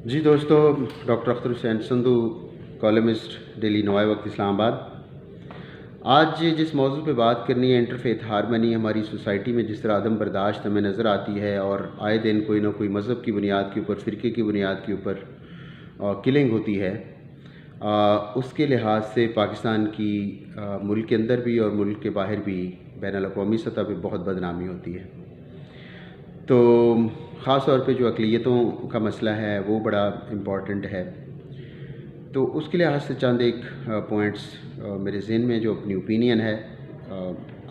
जी दोस्तों, doctor Akhtar Hussain Sandhu, columnist, daily Nawai Waqt Islamabad. आज जिस मौजू पे बात करनी है, इंटरफेथ हारमनी, हमारी सोसाइटी में जिस तरह अदम बर्दाश्त हमें नज़र आती है और आए दिन कोई ना कोई मज़हब की बुनियाद के ऊपर, फ़िरके की बुनियाद के ऊपर किलिंग होती है, उसके लिहाज से पाकिस्तान की मुल्क के अंदर भी और मुल्क के बाहर भी बैनुल-अक़वामी सतह पे बहुत बदनामी होती है। तो ख़ास तौर पे जो अक़लियतों का मसला है वो बड़ा इम्पॉर्टेंट है। तो उसके लिहाज से चंद एक पॉइंट्स मेरे ज़हन में, जो अपनी ओपिनियन है,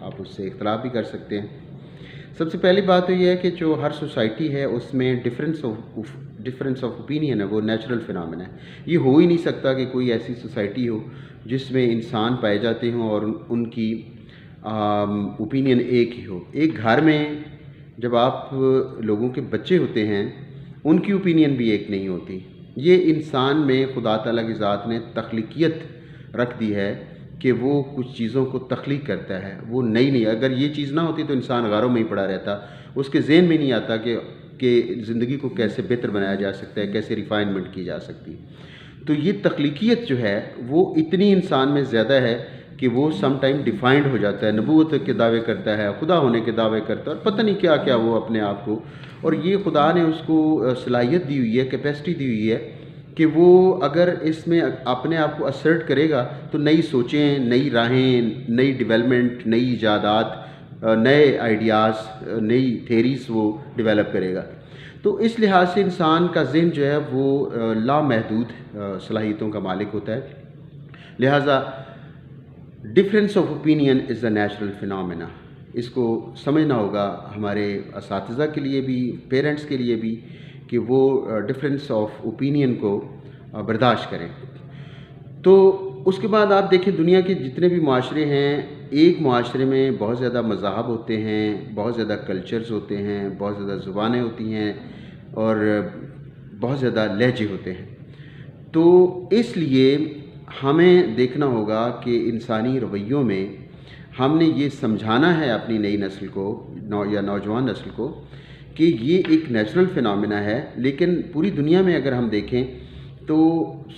आप उससे इख्तलाफ भी कर सकते हैं। सबसे पहली बात तो ये है कि जो हर सोसाइटी है उसमें डिफरेंस ऑफ ओपिनियन है, वो नेचुरल फिनोमेना है। ये हो ही नहीं सकता कि कोई ऐसी सोसाइटी हो जिसमें इंसान पाए जाते हों और उनकी ओपिनियन एक ही हो। एक घर में जब आप लोगों के बच्चे होते हैं, उनकी ओपिनियन भी एक नहीं होती। ये इंसान में खुदा ताला की ज़ात ने तख्लीकियत रख दी है कि वो कुछ चीज़ों को तख्लीक करता है, वो नई अगर ये चीज़ ना होती तो इंसान गारों में ही पड़ा रहता, उसके ज़हन में नहीं आता कि ज़िंदगी को कैसे बेहतर बनाया जा सकता है, कैसे रिफ़ाइनमेंट की जा सकती। तो ये तख्लीकियत जो है वो इतनी इंसान में ज़्यादा है कि वो सम टाइम डिफाइंड हो जाता है, नबूवत के दावे करता है, खुदा होने के दावे करता है और पता नहीं क्या क्या वो अपने आप को। और ये खुदा ने उसको सलाहियत दी हुई है, कैपेसिटी दी हुई है कि वो अगर इसमें अपने आप को असर्ट करेगा तो नई सोचें, नई राहें, नई डेवलपमेंट, नई ईजादात, नए आइडियाज़, नई थेरीज़ वो डेवलप करेगा। तो इस लिहाज से इंसान का ज़हन जो है वो लामहदूद सलाहियतों का मालिक होता है। लिहाजा difference of opinion is a natural phenomena. इसको समझना होगा हमारे असातिज़ा के लिए भी, पेरेंट्स के लिए भी, कि वो डिफरेंस ऑफ ओपिनियन को बर्दाश्त करें। तो उसके बाद आप देखें, दुनिया के जितने भी माशरे हैं, एक माशरे में बहुत ज़्यादा मज़ाहब होते हैं, बहुत ज़्यादा कल्चर्स होते हैं, बहुत ज़्यादा ज़ुबानें होती हैं और बहुत ज़्यादा लहजे होते हैं। तो इसलिए हमें देखना होगा कि इंसानी रवैयों में हमने ये समझाना है अपनी नई नस्ल को, या नौजवान नस्ल को, कि ये एक नेचुरल फिनोमेना है। लेकिन पूरी दुनिया में अगर हम देखें तो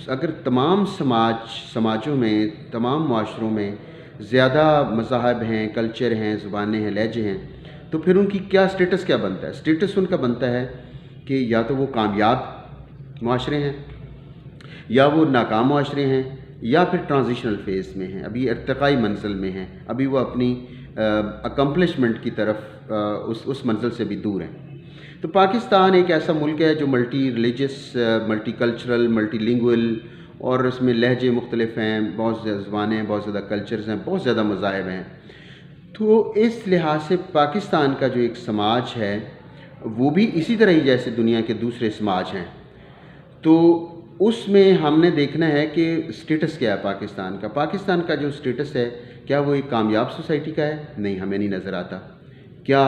अगर तमाम समाजों में, तमाम माशरों में ज़्यादा मज़ाहब हैं, कल्चर हैं, ज़ुबानें हैं, लहजे हैं, तो फिर उनकी क्या स्टेटस क्या बनता है? स्टेटस उनका बनता है कि या तो वो कामयाब माशरे हैं, या वो नाकाम माशरे हैं, या फिर ट्रांजिशनल फ़ेज़ में हैं, अभी इर्तिकाई मंजिल में हैं, अभी वो अपनी अकम्पलिशमेंट की तरफ उस मंजिल से भी दूर हैं। तो पाकिस्तान एक ऐसा मुल्क है जो multi religious, multi cultural, multi lingual, और उसमें लहजे मुख्तलिफ हैं, बहुत ज़्यादा ज़ुबानें हैं, बहुत ज़्यादा कल्चर्स हैं, बहुत ज़्यादा मज़ाहिब हैं। तो इस लिहाज से पाकिस्तान का जो एक समाज है वो भी इसी तरह ही जैसे दुनिया के दूसरे समाज हैं। तो उसमें हमने देखना है कि स्टेटस क्या है पाकिस्तान का। पाकिस्तान का जो स्टेटस है, क्या वो एक कामयाब सोसाइटी का है? नहीं, हमें नहीं नज़र आता। क्या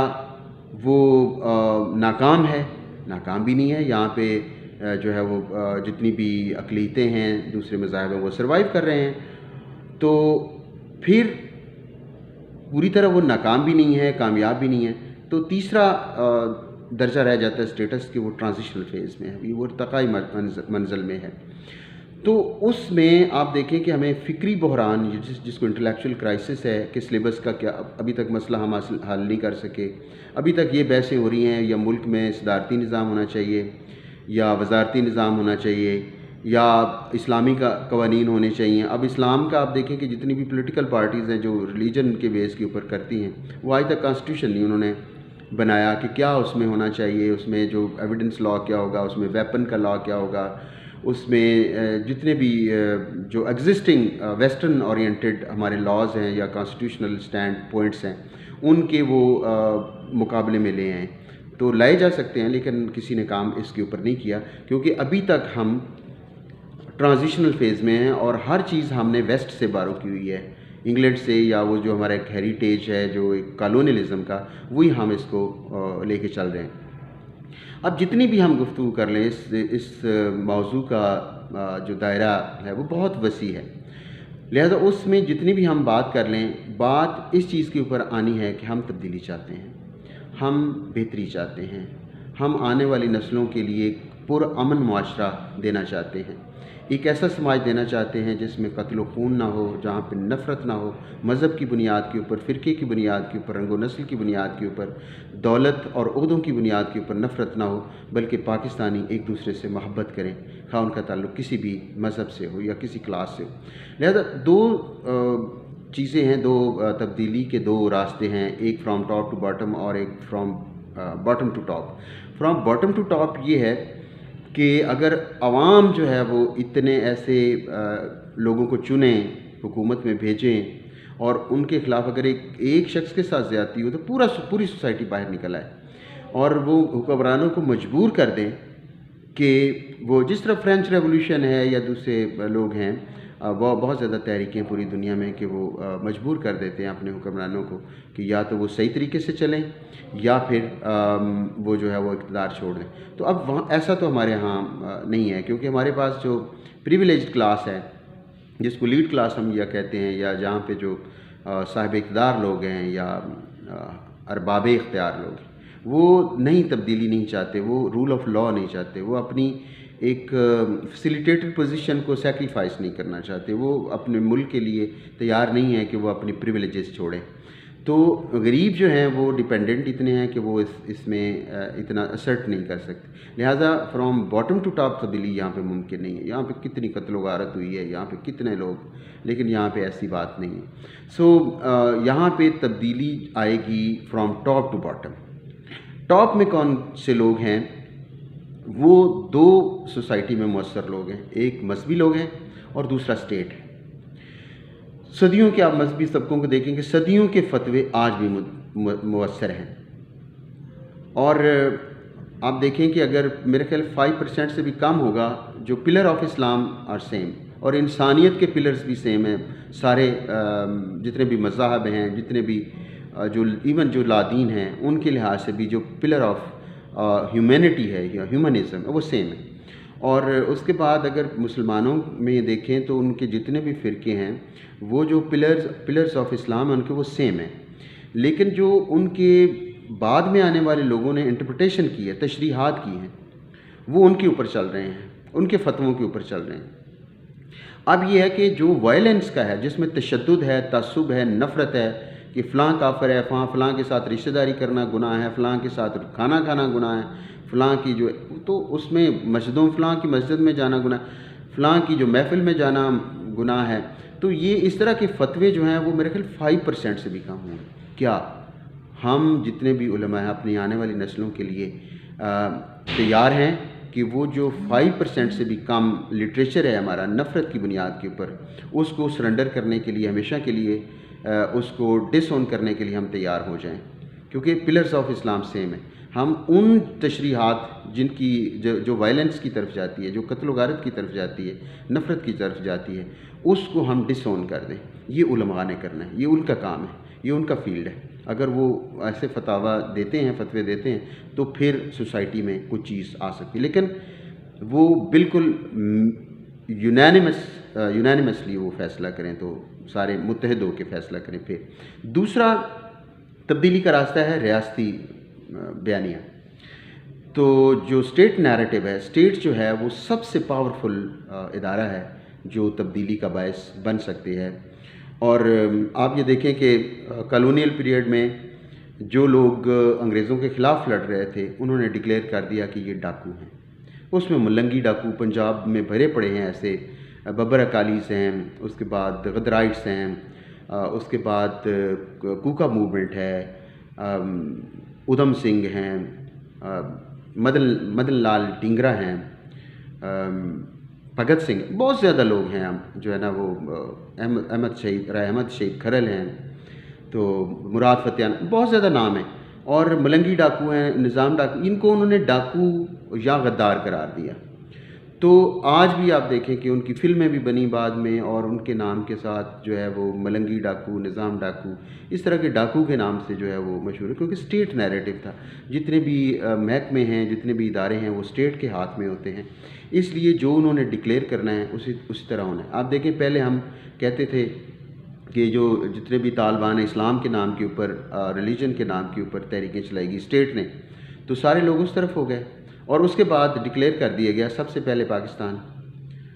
वो नाकाम है? नाकाम भी नहीं है। यहाँ पे जो है वो जितनी भी अक़लियतें हैं, दूसरे मज़ाहिब हैं, वो सर्वाइव कर रहे हैं। तो फिर पूरी तरह वो नाकाम भी नहीं है, कामयाब भी नहीं है। तो तीसरा दर्जा रह जाता है स्टेटस कि वो ट्रांजिशनल फ़ेज़ में है, अभी वो इर्तिकाई मंज़िल में है। तो उसमें आप देखें कि हमें फ़िक्री बहरान, जिसको इंटेलेक्चुअल क्राइसिस है, कि सिलेबस का क्या अभी तक मसला हम हल नहीं कर सके। अभी तक ये बहसें हो रही हैं, या मुल्क में सदारती निज़ाम होना चाहिए, या वज़ारती निज़ाम होना चाहिए, या इस्लामी कवानीन होने चाहिए। अब इस्लाम का आप देखें कि जितनी भी पॉलिटिकल पार्टीज़ हैं जो रिलीजन के बेस के ऊपर करती हैं, वो आज तक कॉन्स्टिट्यूशन नहीं उन्होंने बनाया कि क्या उसमें होना चाहिए, उसमें जो एविडेंस लॉ क्या होगा, उसमें वेपन का लॉ क्या होगा, उसमें जितने भी जो एग्जिस्टिंग वेस्टर्न ओरिएंटेड हमारे लॉज हैं या कॉन्स्टिट्यूशनल स्टैंड पॉइंट्स हैं, उनके वो मुकाबले में ले आएँ। तो लाए जा सकते हैं, लेकिन किसी ने काम इसके ऊपर नहीं किया, क्योंकि अभी तक हम ट्रांजिशनल फ़ेज़ में हैं और हर चीज़ हमने वेस्ट से बारो की हुई है, इंग्लैंड से, या वो जो हमारा एक हेरिटेज है जो एक कॉलोनियलिज़म का, वही हम इसको लेके चल रहे हैं। अब जितनी भी हम गुफ्तगू कर लें, इस मौजू का जो दायरा है वो बहुत वसी है। लिहाजा उसमें जितनी भी हम बात कर लें, बात इस चीज़ के ऊपर आनी है कि हम तब्दीली चाहते हैं, हम बेहतरी चाहते हैं, हम आने वाली नस्लों के लिए पुरअमन मुआशरा देना चाहते हैं, एक ऐसा समाज देना चाहते हैं जिसमें कत्ल खून ना हो, जहाँ पे नफ़रत ना हो, मज़हब की बुनियाद के ऊपर, फ़िरके की बुनियाद के ऊपर, रंग व नस्ल की बुनियाद के ऊपर, दौलत और ओहदों की बुनियाद के ऊपर नफ़रत ना हो, बल्कि पाकिस्तानी एक दूसरे से मोहब्बत करें, खा उनका ताल्लुक़ किसी भी मज़हब से हो या किसी क्लास से हो। लिहाजा दो चीज़ें हैं, दो तब्दीली के दो रास्ते हैं, एक फ्रॉम टॉप टू बॉटम और एक from bottom to top. From bottom to top ये है कि अगर अवाम जो है वो इतने ऐसे लोगों को चुनें, हुकूमत में भेजें और उनके ख़िलाफ़ अगर एक शख्स के साथ ज़्यादती हो तो पूरी सोसाइटी बाहर निकल आए और वो हुक्मरानों को मजबूर कर दें कि वो जिस तरह फ्रेंच रेवोल्यूशन है या दूसरे लोग हैं, वो बहुत ज़्यादा तहरीकें पूरी दुनिया में कि वो मजबूर कर देते हैं अपने हुक्मरानों को कि या तो वो सही तरीके से चलें या फिर वो जो है वो इक़्तिदार छोड़ दें। तो अब वहाँ ऐसा तो हमारे यहाँ नहीं है, क्योंकि हमारे पास जो प्रिविलेज्ड क्लास है, जिसको लीड क्लास हम या कहते हैं, या जहाँ पे जो साहिब इक़्तिदार लोग हैं या अरबाब इख्तियार लोग, वो नई तब्दीली नहीं चाहते, वो रूल ऑफ लॉ नहीं चाहते, वो अपनी एक फैसिलिटेटेड पोजीशन को सेक्रीफाइस नहीं करना चाहते, वो अपने मुल्क के लिए तैयार नहीं है कि वो अपनी प्रिविलेजेस छोड़ें। तो गरीब जो हैं वो डिपेंडेंट इतने हैं कि वो इसमें इतना असर्ट नहीं कर सकते। लिहाजा फ्रॉम बॉटम टू टॉप तब्दीली यहाँ पे मुमकिन नहीं है। यहाँ पे कितनी कत्ल व गारत हुई है, यहाँ पे कितने लोग, लेकिन यहाँ पे ऐसी बात नहीं है। सो यहाँ पे तब्दीली आएगी from top to bottom. Top में कौन से लोग हैं? वो दो सोसाइटी में मुअस्सर लोग हैं, एक मजहबी लोग हैं और दूसरा स्टेट है। सदियों के आप मजहबी तबकों को देखेंगे, सदियों के फतवे आज भी मुअस्सर हैं। और आप देखें कि अगर मेरे ख्याल 5% से भी कम होगा, जो pillar of Islam are same, और इंसानियत के पिलर्स भी सेम हैं। सारे जितने भी मज़ाहब हैं, जितने भी जो इवन जो लादीन हैं, उनके लिहाज से भी जो पिलर ऑफ ह्यूमैनिटी है या ह्यूमनिज़म वो सेम है। और उसके बाद अगर मुसलमानों में देखें तो उनके जितने भी फ़िरके हैं, वो जो पिलर्स ऑफ इस्लाम हैं उनके वो सेम हैं, लेकिन जो उनके बाद में आने वाले लोगों ने इंटरप्रिटेशन की है, तशरीहात की हैं, वो उनके ऊपर चल रहे हैं, उनके फतवों के ऊपर चल रहे हैं। अब ये है कि जो वायलेंस का है, जिसमें तशद्दुद है, तअस्सुब है, नफ़रत है कि फ़लाँ काफ़िर है, फ़लाँ के साथ रिश्तेदारी करना गुनाह है, फ़लाँ के साथ खाना खाना गुनाह है, फ़लाँ की जो, तो उसमें मस्जिदों, फ़लाँ की मस्जिद में जाना गुनाह, फ़लाँ की जो महफ़िल में जाना गुनाह है। तो ये इस तरह के फ़तवे जो हैं वो मेरे ख्याल 5% से भी कम हुए। क्या हम जितने भी उलमा हैं अपनी आने वाली नस्लों के लिए तैयार हैं कि वो जो 5% से भी कम लिटरेचर है हमारा नफ़रत की बुनियाद के ऊपर, उसको सरेंडर करने के लिए, हमेशा के लिए उसको डिसओन करने के लिए हम तैयार हो जाएं, क्योंकि पिलर्स ऑफ इस्लाम सेम है। हम उन तशरीहात जिनकी जो वायलेंस की तरफ जाती है, जो कत्ल गारत की तरफ जाती है, नफ़रत की तरफ जाती है, उसको हम डिसओन कर दें। ये उलमा ने करना है, ये उनका काम है, ये उनका फील्ड है। अगर वो ऐसे फतावा देते हैं, फतवे देते हैं, तो फिर सोसाइटी में कुछ चीज़ आ सकती है, लेकिन वो बिल्कुल यूनानिमसली वो फ़ैसला करें तो सारे मुत्तहिद होकर फ़ैसला करें। फिर दूसरा तब्दीली का रास्ता है रियासती बयानिया। तो जो स्टेट नैरेटिव है, स्टेट जो है वो सबसे पावरफुल इदारा है जो तब्दीली का बायस बन सकती है। और आप ये देखें कि कॉलोनियल पीरियड में जो लोग अंग्रेज़ों के ख़िलाफ़ लड़ रहे थे, उन्होंने डिक्लेयर कर दिया कि ये डाकू हैं। उसमें मलंगी डाकू पंजाब में भरे पड़े हैं, ऐसे बबर अकालीस हैं, उसके बाद गदराइट्स हैं, उसके बाद कूका मूवमेंट है, उधम सिंह हैं, मदन लाल ढींगरा हैं, भगत सिंह, बहुत ज़्यादा लोग हैं जो है ना वो अहमद शहीद खरल हैं, तो मुराद फतेहान, बहुत ज़्यादा नाम है। और मलंगी डाकू हैं, निज़ाम डाकू, इनको उन्होंने डाकू या गद्दार करार दिया। तो आज भी आप देखें कि उनकी फ़िल्में भी बनी बाद में, और उनके नाम के साथ जो है वो मलंगी डाकू, निज़ाम डाकू, इस तरह के डाकू के नाम से जो है वो मशहूर है, क्योंकि स्टेट नैरेटिव था। जितने भी महकमे हैं, जितने भी इदारे हैं, वो स्टेट के हाथ में होते हैं, इसलिए जो उन्होंने डिक्लेयर करना है उसी तरह होना है। आप देखें, पहले हम कहते थे कि जो जितने भी तालिबान इस्लाम के नाम के ऊपर, रिलीजन के नाम के ऊपर तहरीकें चलाएगी स्टेट ने, तो सारे लोग उस तरफ हो गए। اور اس کے بعد ڈکلیئر کر دیا گیا سب سے پہلے پاکستان.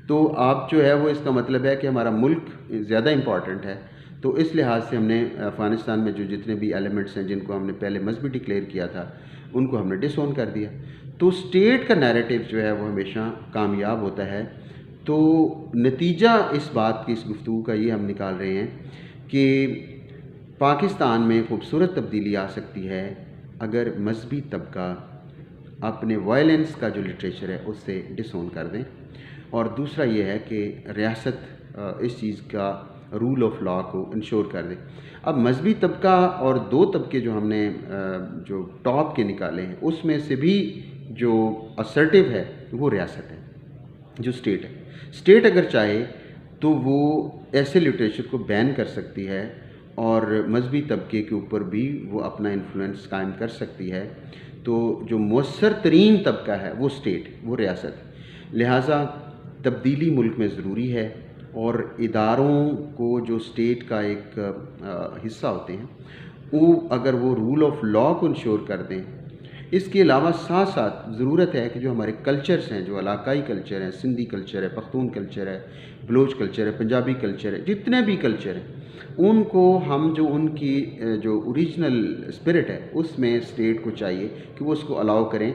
تو آپ جو ہے وہ اس کا مطلب ہے کہ ہمارا ملک زیادہ امپورٹنٹ ہے. تو اس لحاظ سے ہم نے افغانستان میں جو جتنے بھی ایلیمنٹس ہیں جن کو ہم نے پہلے مذہبی ڈکلیئر کیا تھا ان کو ہم نے ڈس اون کر دیا. تو اسٹیٹ کا نیریٹو جو ہے وہ ہمیشہ کامیاب ہوتا ہے. تو نتیجہ اس بات کی اس گفتگو کا یہ ہم نکال رہے ہیں کہ پاکستان میں خوبصورت تبدیلی آ سکتی ہے اگر مذہبی طبقہ اپنے وائلنس کا جو لٹریچر ہے اس سے ڈس اون کر دیں. اور دوسرا یہ ہے کہ ریاست اس چیز کا رول آف لا کو انشور کر دے. اب مذہبی طبقہ اور دو طبقے جو ہم نے جو ٹاپ کے نکالے ہیں اس میں سے بھی جو اسرٹیو ہے وہ ریاست ہے جو اسٹیٹ ہے. اسٹیٹ اگر چاہے تو وہ ایسے لٹریچر کو بین کر سکتی ہے اور مذہبی طبقے کے اوپر بھی وہ اپنا انفلوئنس قائم کر سکتی ہے. تو جو مؤثر ترین طبقہ ہے وہ اسٹیٹ وہ ریاست ہے. لہٰذا تبدیلی ملک میں ضروری ہے اور اداروں کو جو اسٹیٹ کا ایک حصہ ہوتے ہیں وہ اگر وہ رول آف لا کو انشور کر دیں. اس کے علاوہ ساتھ ساتھ ضرورت ہے کہ جو ہمارے کلچرز ہیں جو علاقائی کلچر ہیں سندھی کلچر ہے پختون کلچر ہے بلوچ کلچر ہے پنجابی کلچر ہے جتنے بھی کلچر ہیں ان کو ہم جو ان کی جو اوریجنل اسپرٹ ہے اس میں اسٹیٹ کو چاہیے کہ وہ اس کو الاؤ کریں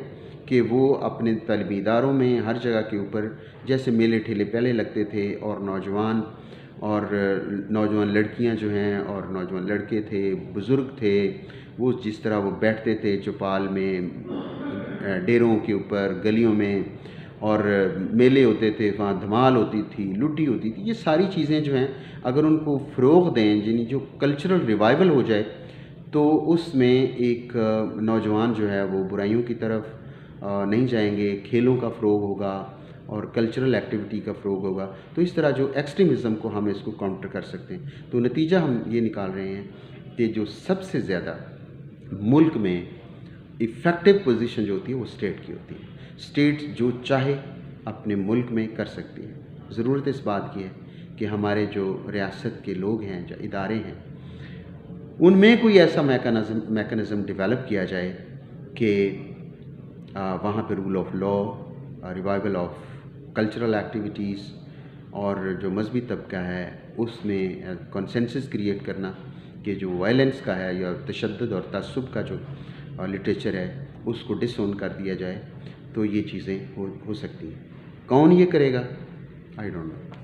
کہ وہ اپنے تعلیمی اداروں میں ہر جگہ کے اوپر جیسے میلے ٹھیلے پہلے لگتے تھے اور نوجوان لڑکیاں جو ہیں اور نوجوان لڑکے تھے بزرگ تھے وہ جس طرح وہ بیٹھتے تھے چوپال میں ڈیروں کے اوپر گلیوں میں اور میلے ہوتے تھے وہاں دھمال ہوتی تھی لڈی ہوتی تھی. یہ ساری چیزیں جو ہیں اگر ان کو فروغ دیں یعنی جو کلچرل ریوائول ہو جائے تو اس میں ایک نوجوان جو ہے وہ برائیوں کی طرف نہیں جائیں گے. کھیلوں کا فروغ ہوگا اور کلچرل ایکٹیویٹی کا فروغ ہوگا. تو اس طرح جو ایکسٹریمزم کو ہم اس کو کاؤنٹر کر سکتے ہیں. تو نتیجہ ہم یہ نکال رہے ہیں کہ جو سب سے زیادہ ملک میں ایفیکٹو پوزیشن جو ہوتی ہے وہ اسٹیٹ کی ہوتی ہے. اسٹیٹ جو چاہے اپنے ملک میں کر سکتی ہے. ضرورت اس بات کی ہے کہ ہمارے جو ریاست کے لوگ ہیں جو ادارے ہیں ان میں کوئی ایسا میکانزم ڈیولپ کیا جائے کہ وہاں پہ rule of law revival of cultural activities اور جو مذہبی طبقہ ہے اس میں کنسنسس کریٹ کرنا کہ جو وائلنس کا ہے یا تشدد اور تعصب کا جو لٹریچر ہے اس کو ڈس اون کر دیا جائے تو یہ چیزیں ہو سکتی ہیں. کون یہ کرے گا؟ I don't know.